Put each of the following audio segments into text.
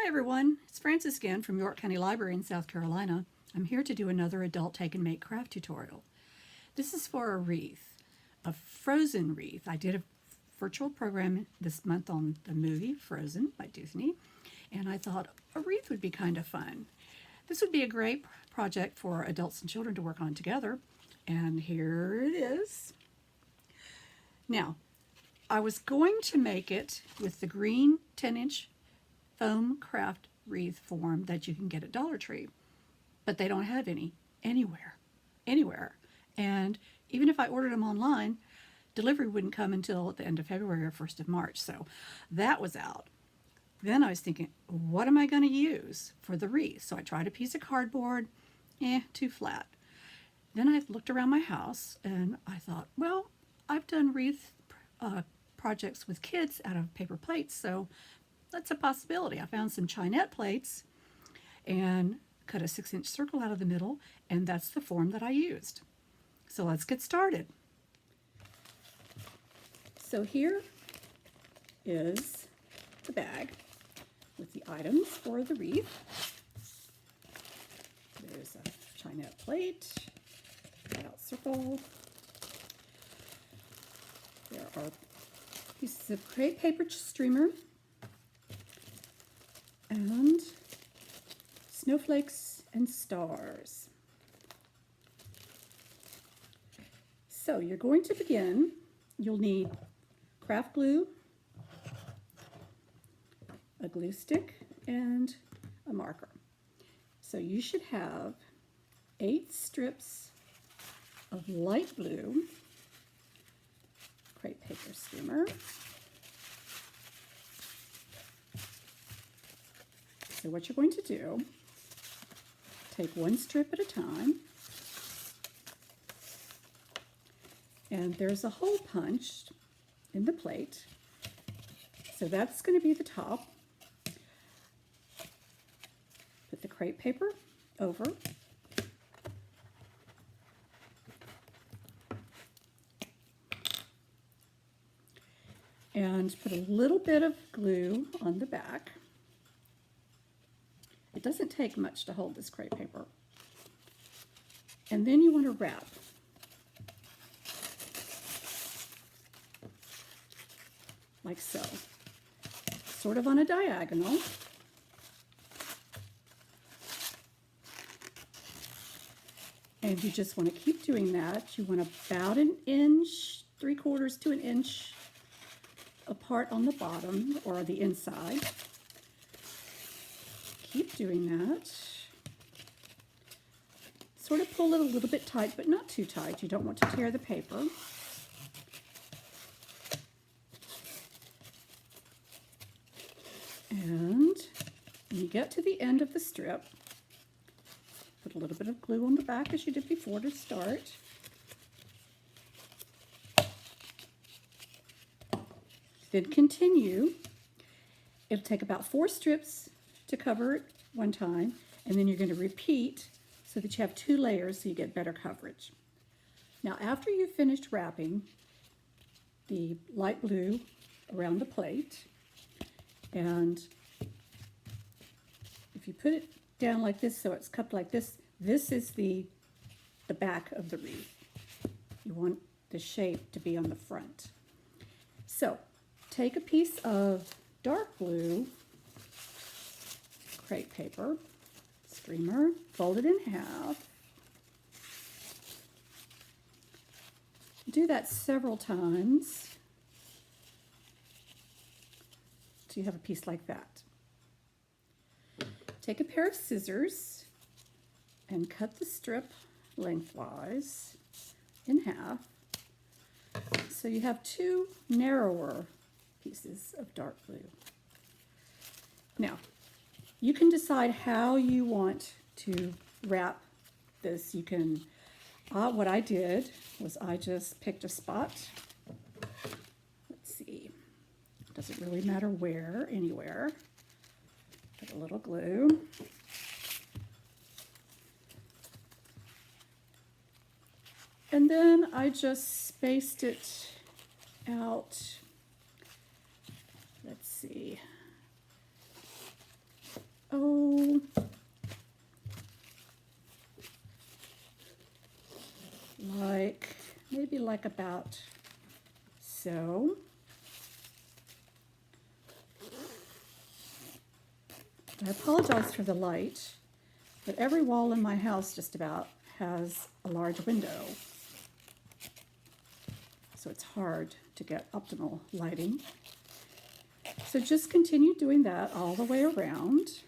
Hi everyone, it's Frances again from York County Library in South Carolina. I'm here to do another adult take and make craft tutorial. This is for a wreath, a frozen wreath. I did a virtual program this month on the movie Frozen by Disney, and I thought a wreath would be kind of fun. This would be a great project for adults and children to work on together, and here it is. Now, I was going to make it with the green 10-inch foam craft wreath form that you can get at Dollar Tree, but they don't have any anywhere. And even if I ordered them online, delivery wouldn't come until at the end of February or 1st of March, so that was out. Then I was thinking, what am I going to use for the wreath? So I tried a piece of cardboard, too flat. Then I looked around my house and I thought, well, I've done wreath projects with kids out of paper plates, so that's a possibility. I found some Chinette plates and cut a 6-inch circle out of the middle, and that's the form that I used. So let's get started. So here is the bag with the items for the wreath. There's a Chinette plate, cutout circle. There are pieces of crepe paper streamer and snowflakes and stars. So you're going to begin. You'll need craft glue, a glue stick, and a marker. So you should have 8 strips of light blue crepe paper streamer. So what you're going to do, take one strip at a time, and there's a hole punched in the plate, so that's going to be the top. Put the crepe paper over, and put a little bit of glue on the back. It doesn't take much to hold this crepe paper. And then you want to wrap. Like so. Sort of on a diagonal. And you just want to keep doing that. You want about 1 inch, 3/4 to 1 inch apart on the bottom or the inside. Keep doing that. Sort of pull it a little bit tight, but not too tight. You don't want to tear the paper. And when you get to the end of the strip, put a little bit of glue on the back as you did before to start. Then continue. It'll take about 4 strips to cover it one time, and then you're going to repeat so that you have 2 layers so you get better coverage. Now after you've finished wrapping the light blue around the plate, and if you put it down like this so it's cupped like this, this is the back of the wreath. You want the shape to be on the front. So take a piece of dark blue crepe paper streamer, fold it in half. Do that several times so you have a piece like that. Take a pair of scissors and cut the strip lengthwise in half so you have 2 narrower pieces of dark blue. Now, you can decide how you want to wrap this. You can, what I did was I just picked a spot. Let's see, doesn't really matter where, anywhere. Put a little glue. And then I just spaced it out. Let's see. oh, maybe like about so. I apologize for the light, but every wall in my house just about has a large window, so it's hard to get optimal lighting. So just continue doing that all the way around,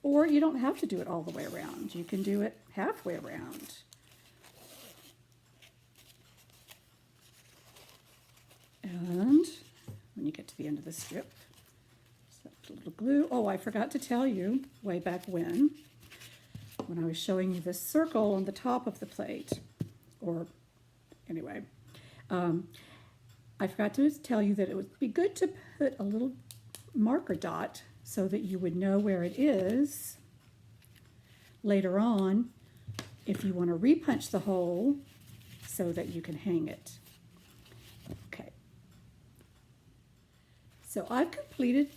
or you don't have to do it all the way around. You can do it halfway around. And when you get to the end of the strip, a little glue. Oh, I forgot to tell you way back when I was showing you this circle on the top of the plate, or anyway, I forgot to tell you that it would be good to put a little marker dot so that you would know where it is later on if you want to repunch the hole so that you can hang it. Okay. So I've completed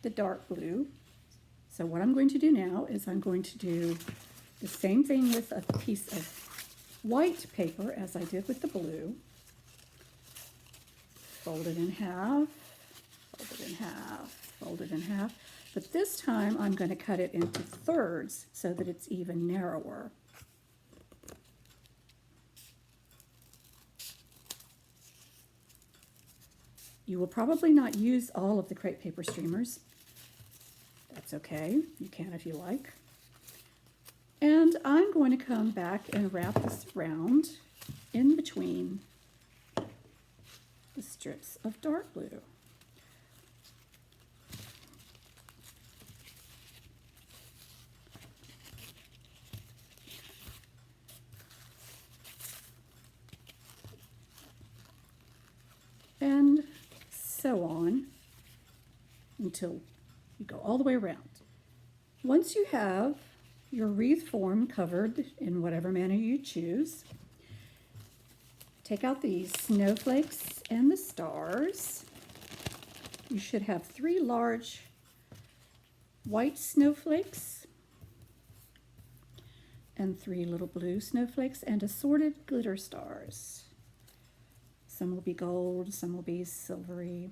the dark blue. So what I'm going to do now is I'm going to do the same thing with a piece of white paper as I did with the blue. Fold it in half, fold it in half, fold it in half. But this time I'm going to cut it into thirds so that it's even narrower. You will probably not use all of the crepe paper streamers. That's okay, you can if you like. And I'm going to come back and wrap this around in between the strips of dark blue. And so on until you go all the way around. Once you have your wreath form covered in whatever manner you choose, take out the snowflakes and the stars. You should have 3 large white snowflakes and 3 little blue snowflakes and assorted glitter stars. Some will be gold, some will be silvery.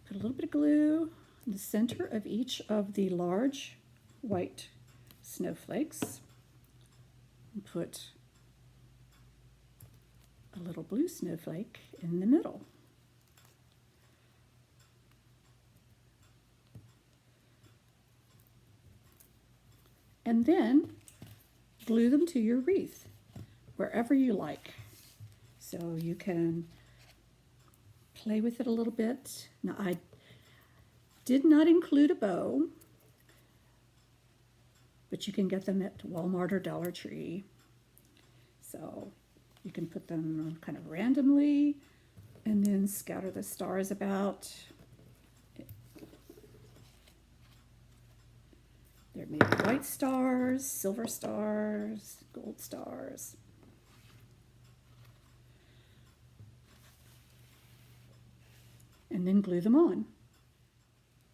Put a little bit of glue in the center of each of the large white snowflakes. And put a little blue snowflake in the middle. And then glue them to your wreath wherever you like. So you can play with it a little bit. Now, I did not include a bow, but you can get them at Walmart or Dollar Tree. So you can put them kind of randomly and then scatter the stars about. There may be white stars, silver stars, gold stars. And then glue them on.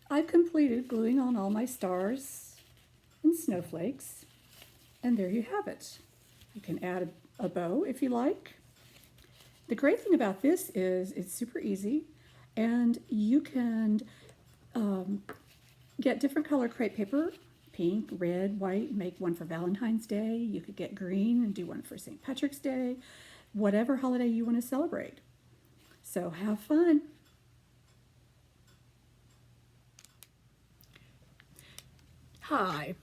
I've completed gluing on all my stars and snowflakes, and there you have it. You can add a bow if you like. The great thing about this is it's super easy, and you can get different color crepe paper, pink, red, white, make one for Valentine's Day. You could get green and do one for St. Patrick's Day, whatever holiday you want to celebrate. So have fun. Hi,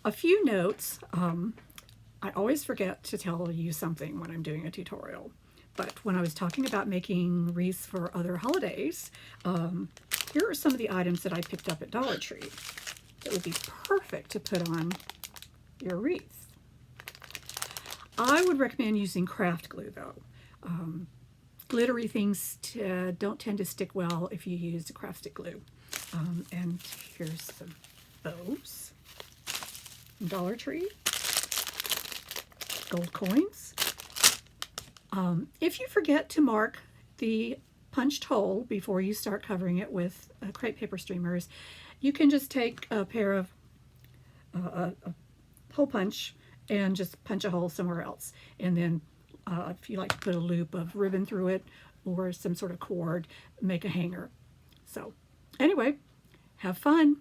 a few notes. I always forget to tell you something when I'm doing a tutorial, but when I was talking about making wreaths for other holidays, here are some of the items that I picked up at Dollar Tree that would be perfect to put on your wreath. I would recommend using craft glue though. Glittery things don't tend to stick well if you use craft stick glue. And here's some bows from Dollar Tree, gold coins. If you forget to mark the punched hole before you start covering it with crepe paper streamers, you can just take a pair of a hole punch and just punch a hole somewhere else. And then if you like to put a loop of ribbon through it or some sort of cord, make a hanger. So anyway, have fun.